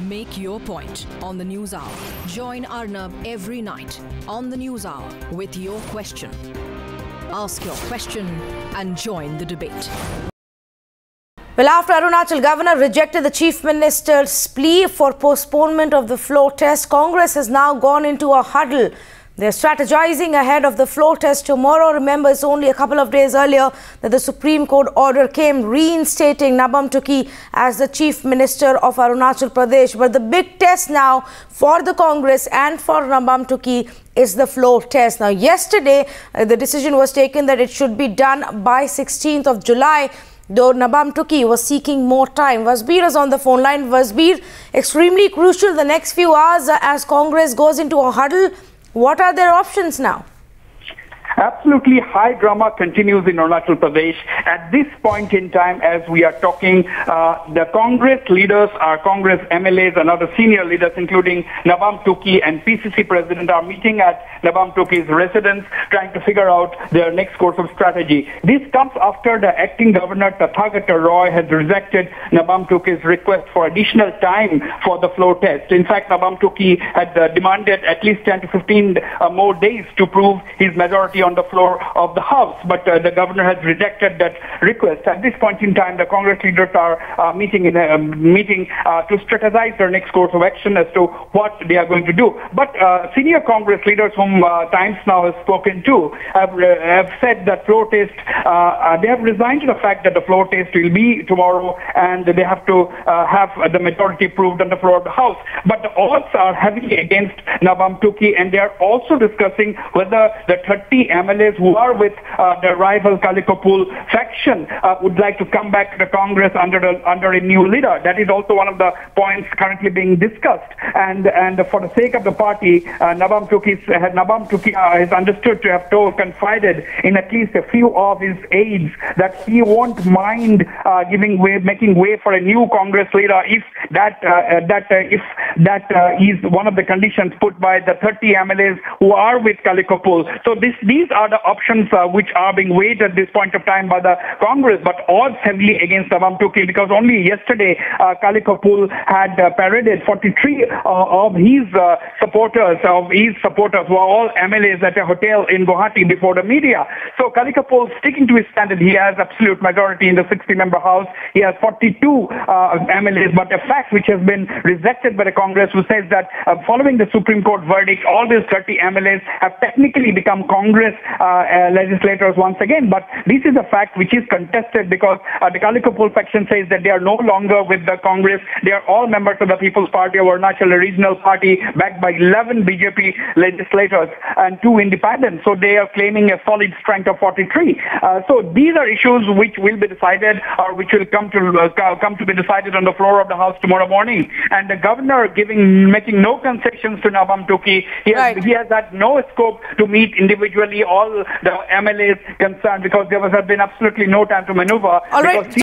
Make your point on the News Hour. Join Arnab every night on the News Hour with your question. Ask your question and join the debate. Well, after Arunachal Governor rejected the Chief Minister's plea for postponement of the floor test, Congress has now gone into a huddle. They're strategizing ahead of the floor test tomorrow. Remember, it's only a couple of days earlier that the Supreme Court order came reinstating Nabam Tuki as the Chief Minister of Arunachal Pradesh. But the big test now for the Congress and for Nabam Tuki is the floor test. Now, yesterday, the decision was taken that it should be done by 16th of July. Though Nabam Tuki was seeking more time. Vasbir is on the phone line. Vasbir, extremely crucial the next few hours as Congress goes into a huddle. What are their options now? Absolutely, high drama continues in Arunachal Pradesh. At this point in time, as we are talking, the Congress leaders, our Congress MLAs and other senior leaders, including Nabam Tuki and PCC President, are meeting at Nabam Tuki's residence, trying to figure out their next course of strategy. This comes after the acting governor, Tathagata Roy, has rejected Nabam Tuki's request for additional time for the floor test. In fact, Nabam Tuki had demanded at least 10 to 15 more days to prove his majority on the floor of the House, but the governor has rejected that request. At this point in time, the Congress leaders are meeting to strategize their next course of action as to what they are going to do. But senior Congress leaders whom Times Now has spoken to have said that floor test, they have resigned to the fact that the floor test will be tomorrow and they have to have the majority proved on the floor of the House. But the odds are heavily against Nabam Tuki, and they are also discussing whether the 30 MLAs who are with the rival Kalikapul faction would like to come back to the Congress under a new leader. That is also one of the points currently being discussed. And for the sake of the party, Nabam Tuki is understood to have confided in at least a few of his aides that he won't mind making way for a new Congress leader if that is one of the conditions put by the 30 MLAs who are with Kalikapul. So these are the options which are being weighed at this point of time by the Congress, but odds heavily against Nabam Tuki, because only yesterday Kalikapul had paraded 43 of his supporters who are all MLAs at a hotel in Guwahati before the media. So Kalikapul, sticking to his standard, he has absolute majority in the 60-member House. He has 42 MLAs, but a fact which has been rejected by the Congress, who says that following the Supreme Court verdict, all these 30 MLAs have technically become Congress legislators once again. But this is a fact which is contested because the Kalikapul faction says that they are no longer with the Congress. They are all members of the People's Party of Arunachal, a regional party backed by 11 BJP legislators and 2 independents. So they are claiming a solid strength of 43. So these are issues which will be decided, or which will come to be decided on the floor of the House tomorrow morning. And the governor making no concessions to Nabam Tuki. He has had no scope to meet individually all the MLAs concerned, because there has been absolutely no time to maneuver. All right.